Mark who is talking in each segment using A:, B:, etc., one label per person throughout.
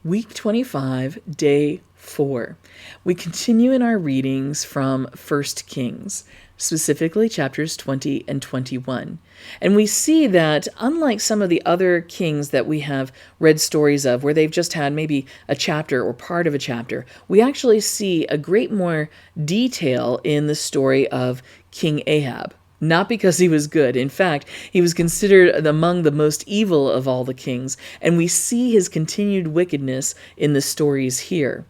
A: Week 25, Day 4. We continue in our readings from 1 Kings, specifically chapters 20 and 21. And we see that, unlike some of the other kings that we have read stories of, where they've just had maybe a chapter or part of a chapter, we actually see a great more detail in the story of King Ahab. Not because he was good. In fact, he was considered among the most evil of all the kings, and we see his continued wickedness in the stories here.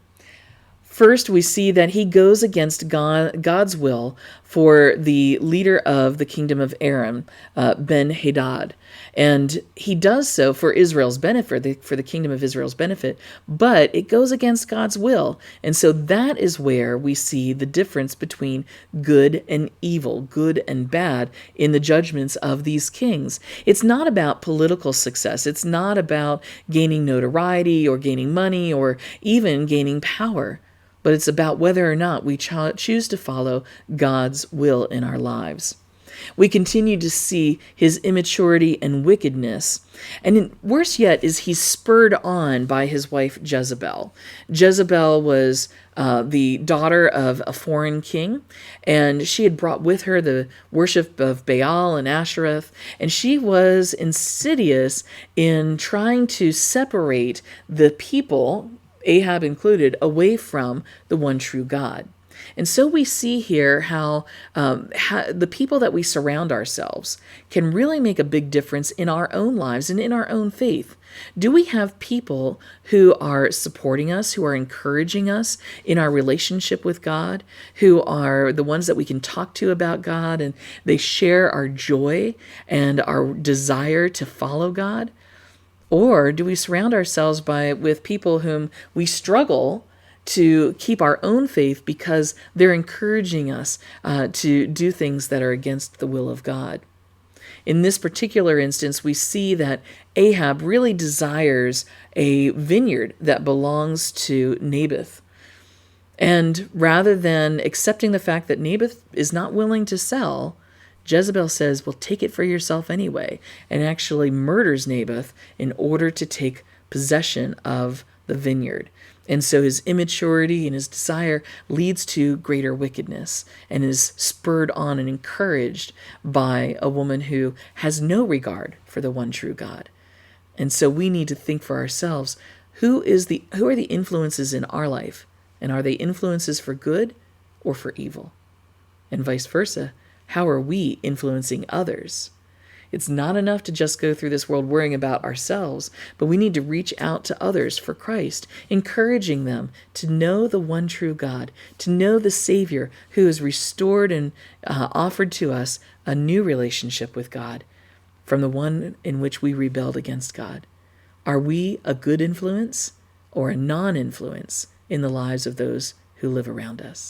A: First, we see that he goes against God's will for the leader of the kingdom of Aram, Ben-Hadad. And he does so for Israel's benefit, for the kingdom of Israel's benefit, but it goes against God's will. And so that is where we see the difference between good and evil, good and bad, in the judgments of these kings. It's not about political success. It's not about gaining notoriety or gaining money or even gaining power. But it's about whether or not we choose to follow God's will in our lives. We continue to see his immaturity and wickedness. And worse yet is he's spurred on by his wife Jezebel. Jezebel was the daughter of a foreign king, and she had brought with her the worship of Baal and Ashereth, and she was insidious in trying to separate the people, Ahab included, away from the one true God. And so we see here how the people that we surround ourselves can really make a big difference in our own lives and in our own faith. Do we have people who are supporting us, who are encouraging us in our relationship with God, who are the ones that we can talk to about God, and they share our joy and our desire to follow God? Or do we surround ourselves with people whom we struggle to keep our own faith because they're encouraging us to do things that are against the will of God? In this particular instance, we see that Ahab really desires a vineyard that belongs to Naboth. And rather than accepting the fact that Naboth is not willing to sell, Jezebel says, well, take it for yourself anyway, and actually murders Naboth in order to take possession of the vineyard. And so his immaturity and his desire leads to greater wickedness and is spurred on and encouraged by a woman who has no regard for the one true God. And so we need to think for ourselves, who are the influences in our life? And are they influences for good or for evil? And vice versa. How are we influencing others? It's not enough to just go through this world worrying about ourselves, but we need to reach out to others for Christ, encouraging them to know the one true God, to know the Savior who has restored and offered to us a new relationship with God from the one in which we rebelled against God. Are we a good influence or a non-influence in the lives of those who live around us?